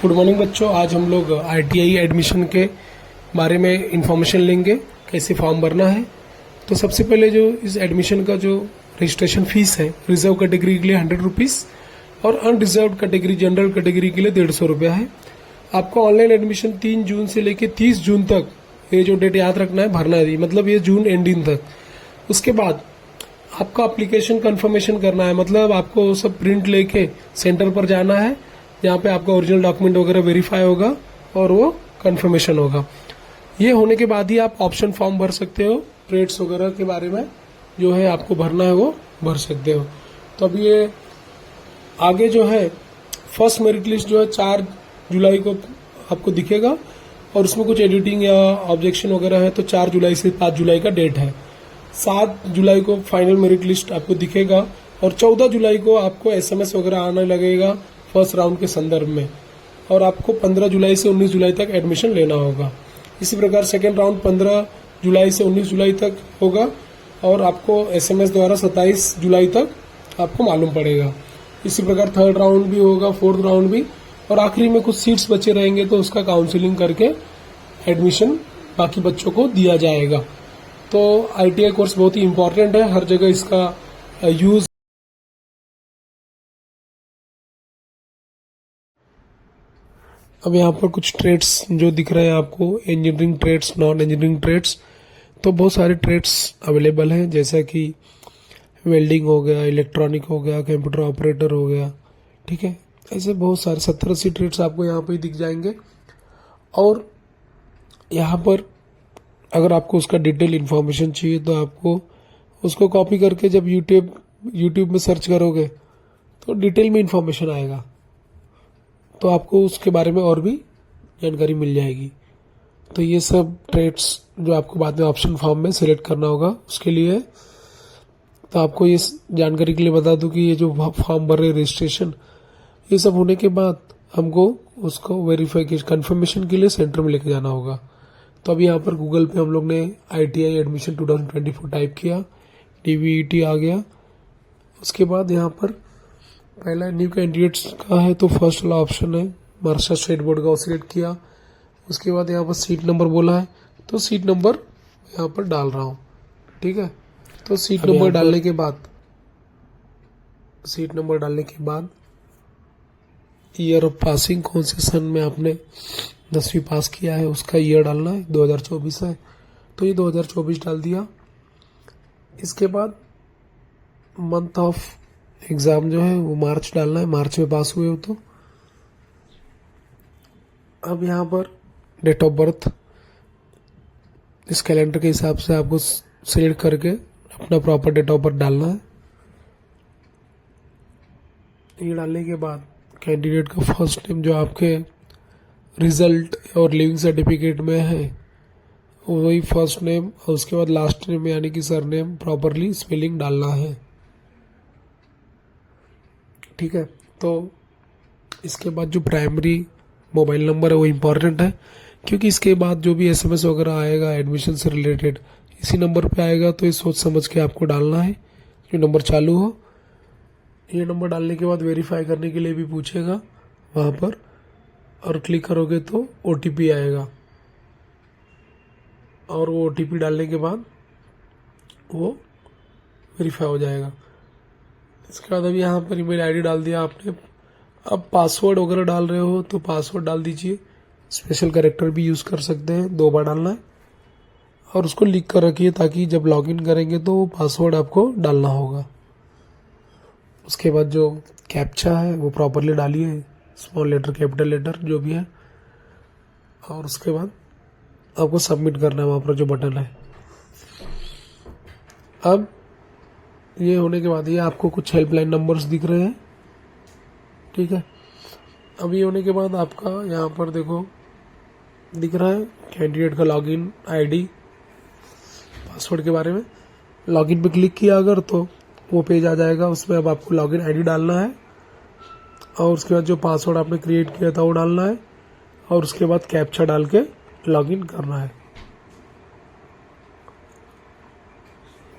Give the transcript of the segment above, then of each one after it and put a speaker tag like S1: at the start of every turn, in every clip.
S1: Good morning बच्चों। आज हम लोग आईटीआई एडमिशन के बारे में इंफॉर्मेशन लेंगे, कैसे फॉर्म भरना है। तो सबसे पहले जो इस एडमिशन का जो रजिस्ट्रेशन फीस है, रिजर्व कैटेगरी के लिए 100 रुपीज़ और अनरिजर्व कैटेगरी जनरल कैटेगरी के लिए 150 रुपया है। आपको ऑनलाइन एडमिशन 3 जून से लेकर 30 जून तक, ये जो डेट याद रखना है, भरना है, मतलब ये जून एंडिंग तक। उसके बाद आपका एप्लीकेशन कंफर्मेशन करना है, मतलब आपको सब प्रिंट लेके सेंटर पर जाना है, जहाँ पे आपका ओरिजिनल डॉक्यूमेंट वगैरह वेरीफाई होगा और वो कंफर्मेशन होगा। ये होने के बाद ही आप ऑप्शन फॉर्म भर सकते हो, ट्रेड्स वगैरह के बारे में जो है आपको भरना है वो भर सकते हो। तो अब ये आगे जो है फर्स्ट मेरिट लिस्ट जो है 4 जुलाई को आपको दिखेगा और उसमें कुछ एडिटिंग या ऑब्जेक्शन वगैरह है तो 4 जुलाई से 5 जुलाई का डेट है। 7 जुलाई को फाइनल मेरिट लिस्ट आपको दिखेगा और 14 जुलाई को आपको एसएमएस वगैरह आने लगेगा फर्स्ट राउंड के संदर्भ में, और आपको 15 जुलाई से 19 जुलाई तक एडमिशन लेना होगा। इसी प्रकार सेकेंड राउंड 15 जुलाई से 19 जुलाई तक होगा और आपको एसएमएस द्वारा 27 जुलाई तक आपको मालूम पड़ेगा। इसी प्रकार थर्ड राउंड भी होगा, फोर्थ राउंड भी, और आखिरी में कुछ सीट्स बचे रहेंगे तो उसका काउंसलिंग करके एडमिशन बाकी बच्चों को दिया जाएगा। तो आईटीआई कोर्स बहुत ही इंपॉर्टेंट है, हर जगह इसका यूज। अब यहाँ पर कुछ ट्रेड्स जो दिख रहे हैं आपको, engineering trades, non engineering trades, तो बहुत सारे ट्रेड्स अवेलेबल हैं, जैसा कि वेल्डिंग हो गया, इलेक्ट्रॉनिक हो गया, कंप्यूटर ऑपरेटर हो गया, ठीक है। ऐसे बहुत सारे 70-80 ट्रेड्स आपको यहाँ पे दिख जाएंगे। और यहाँ पर अगर आपको उसका डिटेल इन्फॉर्मेशन चाहिए तो आपको उसको कॉपी करके जब यूट्यूब में सर्च करोगे तो डिटेल में इन्फॉर्मेशन आएगा, तो आपको उसके बारे में और भी जानकारी मिल जाएगी। तो ये सब ट्रेड्स जो आपको बाद में ऑप्शन फॉर्म में सिलेक्ट करना होगा उसके लिए है। तो आपको ये जानकारी के लिए बता दूं कि ये जो फॉर्म भर रहे रजिस्ट्रेशन, ये सब होने के बाद हमको उसको वेरीफाई कंफर्मेशन के लिए सेंटर में लेके जाना होगा। तो अभी यहाँ पर गूगल पे हम लोग ने आईटीआई एडमिशन 2024 टाइप किया, डीवीईटी आ गया। उसके बाद यहाँ पर पहला न्यू कैंडिडेट्स का है तो फर्स्ट वाला ऑप्शन है महाराष्ट्र स्टेट बोर्ड का, वो सिलेक्ट किया। उसके बाद यहाँ पर सीट नंबर बोला है तो सीट नंबर यहाँ पर डाल रहा हूँ, ठीक है। तो सीट नंबर डालने के बाद ईयर ऑफ पासिंग, कौन से सन में आपने 10वीं पास किया है उसका ईयर डालना है, 2024 है तो ये 2024 डाल दिया। इसके बाद मंथ ऑफ एग्ज़ाम जो है वो मार्च डालना है, मार्च में पास हुए हो तो। अब यहाँ पर डेट ऑफ बर्थ इस कैलेंडर के हिसाब से आपको सिलेक्ट करके अपना प्रॉपर डेट ऑफ बर्थ डालना है। ये डालने के बाद कैंडिडेट का फर्स्ट नेम जो आपके रिजल्ट और लिविंग सर्टिफिकेट में है वही फर्स्ट नेम, और उसके बाद लास्ट नेम यानी कि सरनेम प्रॉपरली स्पेलिंग डालना है, ठीक है। तो इसके बाद जो प्राइमरी मोबाइल नंबर है वो इम्पॉर्टेंट है, क्योंकि इसके बाद जो भी एसएमएस वगैरह आएगा एडमिशन से रिलेटेड इसी नंबर पे आएगा, तो ये सोच समझ के आपको डालना है जो नंबर चालू हो। ये नंबर डालने के बाद वेरीफाई करने के लिए भी पूछेगा वहाँ पर, और क्लिक करोगे तो ओटीपी आएगा, और वो ओटीपी डालने के बाद वो वेरीफाई हो जाएगा। इसके बाद अभी यहाँ पर ईमेल आईडी डाल दिया आपने। अब पासवर्ड वगैरह डाल रहे हो तो पासवर्ड डाल दीजिए, स्पेशल कैरेक्टर भी यूज़ कर सकते हैं, 2 बार डालना है, और उसको लिख कर रखिए ताकि जब लॉगिन करेंगे तो वो पासवर्ड आपको डालना होगा। उसके बाद जो कैप्चा है वो प्रॉपरली डालिए, स्मॉल लेटर कैपिटल लेटर जो भी है, और उसके बाद आपको सबमिट करना है वहाँ पर जो बटन है। अब ये होने के बाद ये आपको कुछ हेल्पलाइन नंबर्स दिख रहे हैं, ठीक है। अब ये होने के बाद आपका यहाँ पर देखो दिख रहा है कैंडिडेट का लॉगिन आईडी, पासवर्ड के बारे में। लॉगिन पे क्लिक किया अगर तो वो पेज आ जाएगा, उसमें अब आपको लॉगिन आईडी डालना है, और उसके बाद जो पासवर्ड आपने क्रिएट किया था वो डालना है, और उसके बाद कैप्चा डाल के लॉगिन करना है।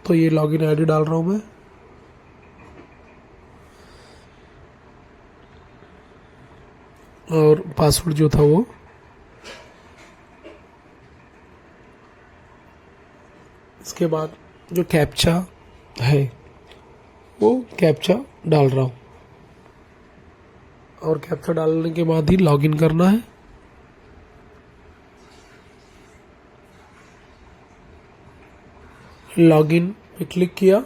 S1: तो ये लॉगिन आईडी डाल रहा हूँ मैं। और पासवर्ड जो था वो, इसके बाद जो कैप्चा है वो कैप्चा डाल रहा हूँ, और कैप्चा डालने के बाद ही लॉगिन करना है। लॉगिन पे क्लिक किया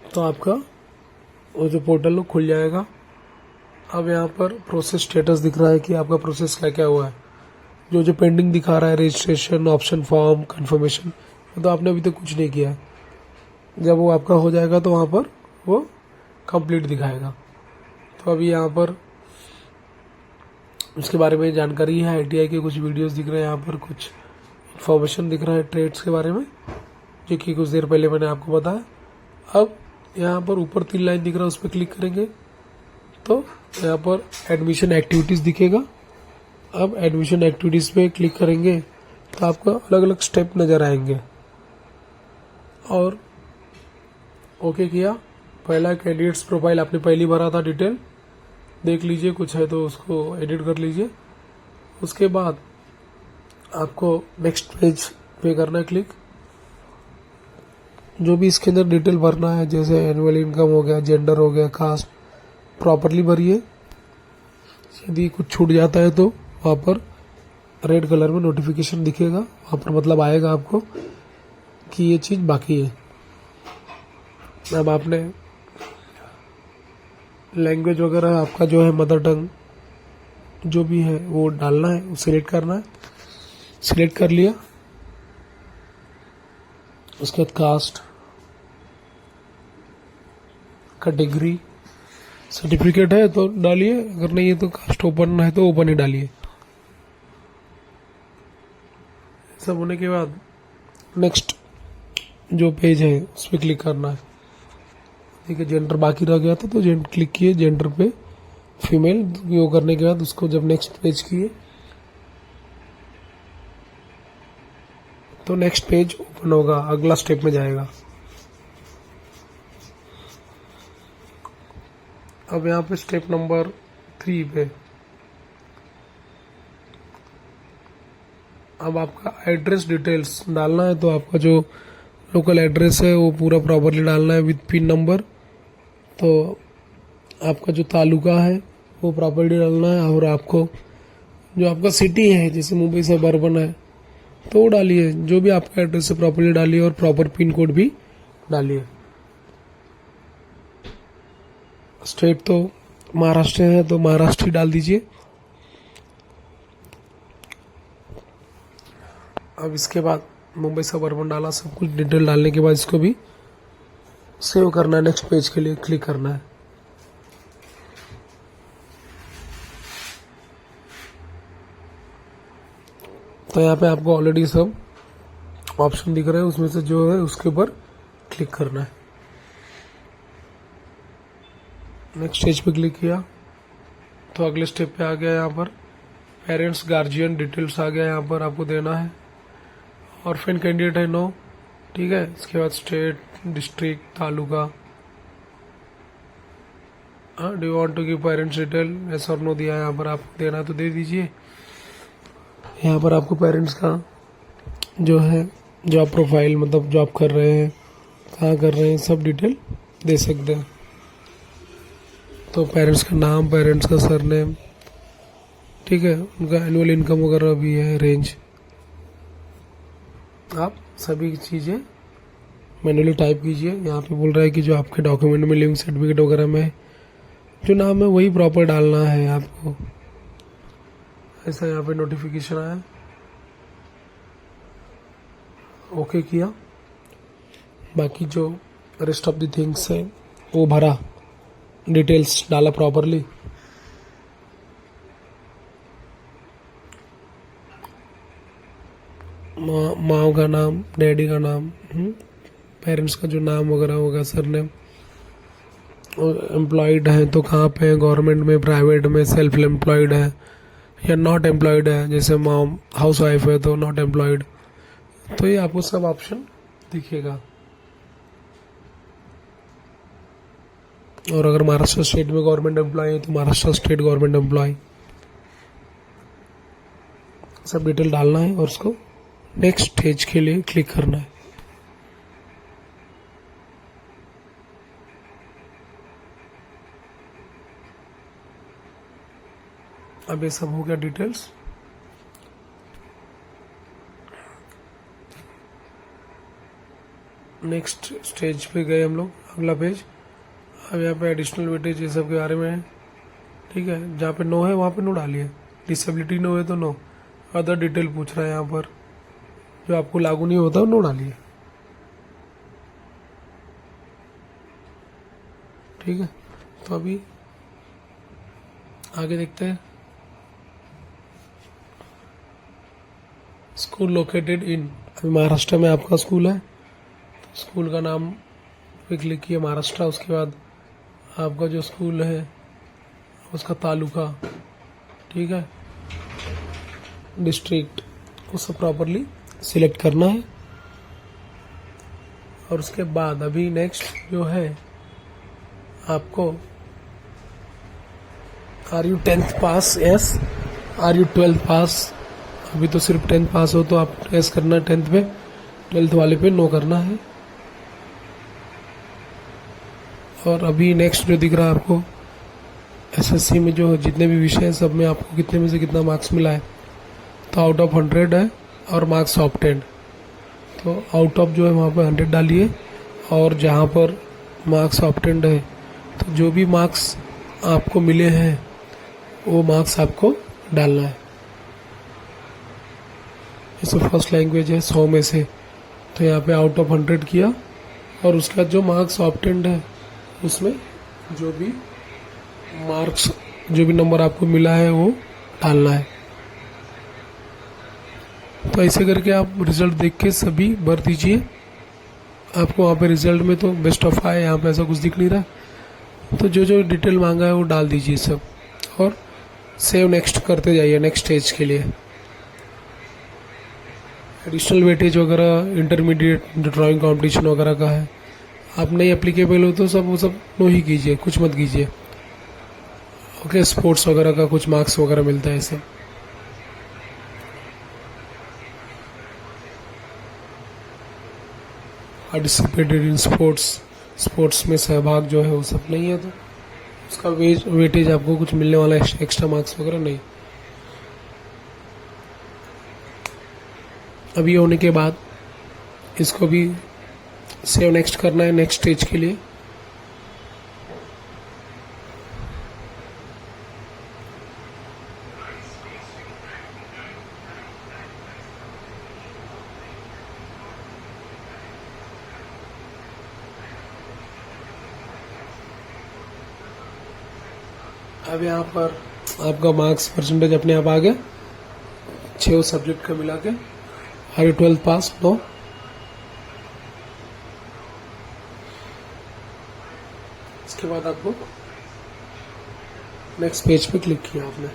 S1: तो आपका वो जो पोर्टल वो खुल जाएगा। अब यहाँ पर प्रोसेस स्टेटस दिख रहा है कि आपका प्रोसेस क्या क्या हुआ है। जो जो पेंडिंग दिखा रहा है, रजिस्ट्रेशन, ऑप्शन फॉर्म, कंफर्मेशन, तो आपने अभी तक कुछ नहीं किया है। जब वो आपका हो जाएगा तो वहाँ पर वो कंप्लीट दिखाएगा। तो अभी यहाँ पर उसके बारे में जानकारी है, ITI के कुछ वीडियोस दिख रहे हैं, यहाँ पर कुछ इन्फॉर्मेशन दिख रहा है ट्रेड्स के बारे में, जो कि कुछ देर पहले मैंने आपको बताया। अब यहाँ पर ऊपर 3 लाइन दिख रहा है, उस पर क्लिक करेंगे तो यहाँ पर एडमिशन एक्टिविटीज़ दिखेगा। अब एडमिशन एक्टिविटीज़ पे क्लिक करेंगे तो आपको अलग अलग स्टेप नज़र आएंगे। और ओके किया। पहला कैंडिडेट्स प्रोफाइल आपने पहली भरा था, डिटेल देख लीजिए, कुछ है तो उसको एडिट कर लीजिए। उसके बाद आपको नेक्स्ट पेज पे करना है क्लिक। जो भी इसके अंदर डिटेल भरना है, जैसे एनुअल इनकम हो गया, जेंडर हो गया, कास्ट, प्रॉपरली भरिए। यदि कुछ छूट जाता है तो वहाँ पर रेड कलर में नोटिफिकेशन दिखेगा, वहाँ पर मतलब आएगा आपको कि ये चीज़ बाकी है। अब आपने लैंग्वेज वगैरह आपका जो है मदर टंग जो भी है वो डालना है, वो सिलेक्ट करना है। सिलेक्ट कर लिया, उसके बाद कास्ट, कैटेगरी, सर्टिफिकेट है तो डालिए, अगर नहीं है तो कास्ट ओपन है तो ओपन ही डालिए। सब होने के बाद नेक्स्ट जो पेज है उस पर क्लिक करना है। देखिए जेंडर बाकी रह गया था तो क्लिक किए जेंडर पे, फीमेल, वो करने के बाद उसको जब नेक्स्ट पेज किए तो नेक्स्ट पेज ओपन होगा, अगला स्टेप में जाएगा। अब यहाँ पे स्टेप नंबर 3 पे अब आपका एड्रेस डिटेल्स डालना है। तो आपका जो लोकल एड्रेस है वो पूरा प्रॉपरली डालना है विद पिन नंबर। तो आपका जो तालुका है वो प्रॉपरली डालना है, और आपको जो आपका सिटी है, जैसे मुंबई से अर्बन है तो वो डालिए। जो भी आपका एड्रेस है प्रॉपरली डालिए, और प्रॉपर पिन कोड भी डालिए। स्टेट तो महाराष्ट्र है तो महाराष्ट्र ही डाल दीजिए। अब इसके बाद मुंबई से अर्बन डाला, सब कुछ डिटेल डालने के बाद इसको भी सेव करना है। नेक्स्ट पेज के लिए क्लिक करना है। तो यहाँ पे आपको ऑलरेडी सब ऑप्शन दिख रहे हैं, उसमें से जो है उसके ऊपर क्लिक करना है। नेक्स्ट स्टेज पे क्लिक किया तो अगले स्टेप पे आ गया। यहाँ पर पेरेंट्स गार्जियन डिटेल्स आ गया, यहाँ पर आपको देना है। ऑर्फन कैंडिडेट है नो, ठीक है। इसके बाद state, district, taluka, do you want to give parents detail, yes और नो दिया है। यहाँ पर आपको देना है तो दे दीजिए। यहाँ पर आपको पेरेंट्स का जो है जॉब प्रोफाइल, मतलब जॉब कर रहे हैं, कहाँ कर रहे हैं, सब डिटेल दे सकते हैं। तो पेरेंट्स का नाम, पेरेंट्स का सरनेम, ठीक है, उनका एनुअल इनकम वगैरह भी है, रेंज, आप सभी चीज़ें मैन्युअली टाइप कीजिए। यहाँ पे बोल रहा है कि जो आपके डॉक्यूमेंट में लिविंग सर्टिफिकेट वगैरह में जो नाम है वही प्रॉपर डालना है आपको। ऐसा यहाँ पे नोटिफिकेशन आया, ओके किया। बाकी जो रेस्ट ऑफ द थिंग्स है वो भरा, डिटेल्स डाला प्रॉपरली। माँ का नाम, डैडी का नाम, पेरेंट्स का जो नाम वगैरह होगा, सरनेम, और एम्प्लॉयड है तो कहाँ पे है, गवर्नमेंट में, प्राइवेट में, सेल्फ एम्प्लॉयड है या नॉट एम्प्लॉयड है। जैसे मॉम हाउस वाइफ है तो नॉट एम्प्लॉयड। तो ये आपको सब ऑप्शन दिखेगा। और अगर महाराष्ट्र स्टेट में गवर्नमेंट एम्प्लॉय है तो महाराष्ट्र स्टेट गवर्नमेंट एम्प्लॉय, सब डिटेल डालना है और उसको नेक्स्ट स्टेज के लिए क्लिक करना है। अब ये सब हो गया डिटेल्स। नेक्स्ट स्टेज पे गए हम लोग, अगला पेज। अब यहाँ पे एडिशनल वेटेज ये सब के बारे में है, ठीक है। जहाँ पे नो है वहाँ पे नो डालिए, डिसेबिलिटी नो है तो नो, अदर डिटेल पूछ रहा है यहाँ पर, जो आपको लागू नहीं होता नो डालिए, ठीक है। तो अभी आगे देखते हैं। स्कूल लोकेटेड इन, अभी महाराष्ट्र में आपका स्कूल है, तो स्कूल का नाम पे क्लिक किया महाराष्ट्र। उसके बाद आपका जो स्कूल है उसका तालुका, ठीक है, डिस्ट्रिक्ट, वो सब प्रॉपरली सिलेक्ट करना है। और उसके बाद अभी नेक्स्ट जो है आपको, are you 10th pass, yes, are you 12th pass. अभी तो सिर्फ 10th पास हो तो आप यस करना है 10th पे, 12th वाले पे नो करना है। और अभी नेक्स्ट जो दिख रहा है आपको, एसएससी में जो जितने भी विषय हैं सब में आपको कितने में से कितना मार्क्स मिला है, तो आउट ऑफ 100 है और मार्क्स ऑब्टेन्ड, तो आउट ऑफ जो है वहाँ पर 100 डालिए, और जहाँ पर मार्क्स ऑब्टेन्ड है तो जो भी मार्क्स आपको मिले हैं वो मार्क्स आपको डालना है। जैसे फर्स्ट लैंग्वेज है 100 में से, तो यहाँ पे आउट ऑफ 100 किया, और उसके बाद जो मार्क्स ऑब्टेन्ड है उसमें जो भी मार्क्स, जो भी नंबर आपको मिला है वो डालना है। तो ऐसे करके आप रिजल्ट देख के सभी भर दीजिए। आपको वहाँ पे रिजल्ट में तो बेस्ट ऑफ आए, यहाँ पे ऐसा कुछ दिख नहीं रहा, तो जो जो डिटेल मांगा है वो डाल दीजिए सब, और सेव नेक्स्ट करते जाइए नेक्स्ट स्टेज के लिए। एडिशनल वेटेज वगैरह इंटरमीडिएट ड्राइंग कंपटीशन वगैरह का है, आप नहीं एप्लीकेबल हो तो सब वो सब नो ही कीजिए, कुछ मत कीजिए, ओके। स्पोर्ट्स वगैरह का कुछ मार्क्स वगैरह मिलता है ऐसे। पार्टिसिपेटेड इन स्पोर्ट्स, स्पोर्ट्स में सहभाग जो है वो सब नहीं है, तो उसका वेटेज आपको कुछ मिलने वाला है, एक्स्ट्रा मार्क्स वगैरह नहीं। अभी होने के बाद इसको भी सेव नेक्स्ट करना है नेक्स्ट स्टेज के लिए। अब यहाँ पर आपका मार्क्स परसेंटेज अपने आप आ गया 6 सब्जेक्ट का मिला के। Are you 12th pass, no. इसके बाद आपको नेक्स्ट पेज पे क्लिक किया आपने,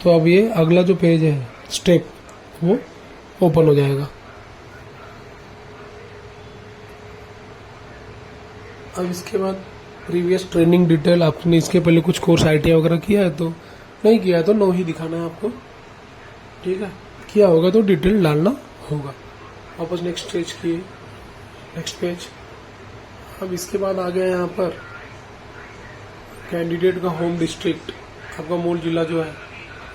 S1: तो अब ये अगला जो पेज है स्टेप वो ओपन हो जाएगा। अब इसके बाद प्रीवियस ट्रेनिंग डिटेल, आपने इसके पहले कुछ कोर्स आईटीआई वगैरह किया है, तो नहीं किया है तो नो ही दिखाना है आपको, ठीक है। किया होगा तो डिटेल डालना होगा। वापस नेक्स्ट स्टेज किए, नेक्स्ट पेज। अब इसके बाद आ गया यहाँ पर कैंडिडेट का होम डिस्ट्रिक्ट, आपका मूल जिला जो है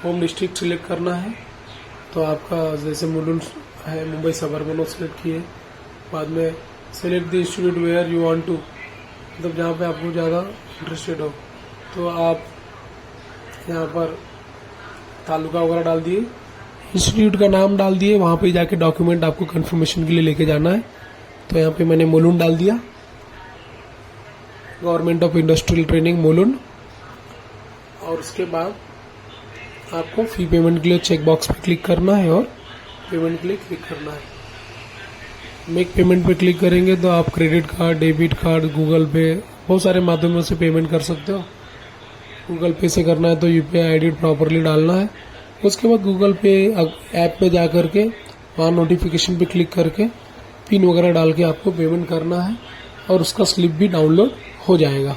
S1: होम डिस्ट्रिक्ट सिलेक्ट करना है। तो आपका जैसे मुलुंड है, मुंबई सबअर्बन सिलेक्ट किए, बाद में select the institute where you want to, मतलब जहाँ पे आपको ज़्यादा इंटरेस्टेड हो, तो आप यहाँ पर तालुका वगैरह डाल दिए, इंस्टीट्यूट का नाम डाल दिए, वहाँ पे जाके डॉक्यूमेंट आपको कंफर्मेशन के लिए लेके जाना है। तो यहाँ पे मैंने मुलुंड डाल दिया, government of industrial training Mulund. और उसके बाद आपको फी पेमेंट के लिए चेक बॉक्स पे क्लिक करना है और पेमेंट के लिए क्लिक करना है। मेक पेमेंट पे क्लिक करेंगे तो आप credit card, debit card, Google पे, बहुत सारे माध्यमों से पेमेंट कर सकते हो। गूगल पे से करना है तो यूपीआई आईडी प्रॉपरली डालना है। उसके बाद गूगल पे ऐप पे जा करके वहाँ नोटिफिकेशन पे क्लिक करके पिन वगैरह डाल के आपको पेमेंट करना है और उसका स्लिप भी डाउनलोड हो जाएगा।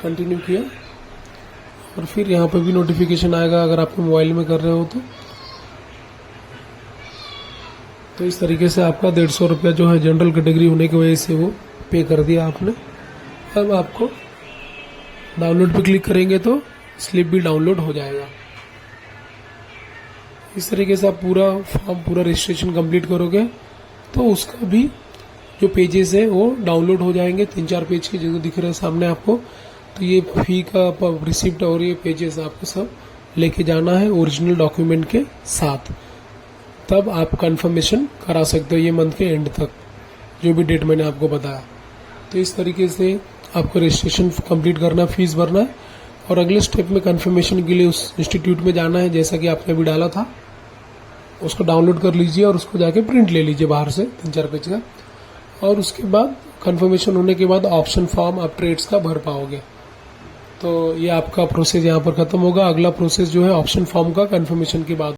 S1: कंटिन्यू किया और फिर यहाँ पे भी नोटिफिकेशन आएगा अगर आपके मोबाइल में कर रहे हो तो इस तरीके से आपका 150 रुपया जो है जनरल कैटेगरी होने की वजह से वो पे कर दिया आपने। अब आपको डाउनलोड पे क्लिक करेंगे तो स्लिप भी डाउनलोड हो जाएगा। इस तरीके से आप पूरा फॉर्म पूरा रजिस्ट्रेशन कंप्लीट करोगे तो उसका भी जो पेजेस है वो डाउनलोड हो जाएंगे। 3-4 पेज के जो दिख रहे हैं सामने आपको, तो ये फी का रिसिप्ट और ये पेजेस आपको सब लेके जाना है ओरिजिनल डॉक्यूमेंट के साथ, तब आप कंफर्मेशन करा सकते हो ये मंथ के एंड तक, जो भी डेट मैंने आपको बताया। तो इस तरीके से आपको रजिस्ट्रेशन कंप्लीट करना, फीस भरना है और अगले स्टेप में कंफर्मेशन के लिए उस इंस्टीट्यूट में जाना है, जैसा कि आपने अभी डाला था। उसको डाउनलोड कर लीजिए और उसको जाके प्रिंट ले लीजिए बाहर से 3-4 पेज का, और उसके बाद कंफर्मेशन होने के बाद ऑप्शन फॉर्म आप ट्रेड्स का भर पाओगे। तो ये आपका प्रोसेस यहाँ पर खत्म होगा। अगला प्रोसेस जो है ऑप्शन फॉर्म का कंफर्मेशन के बाद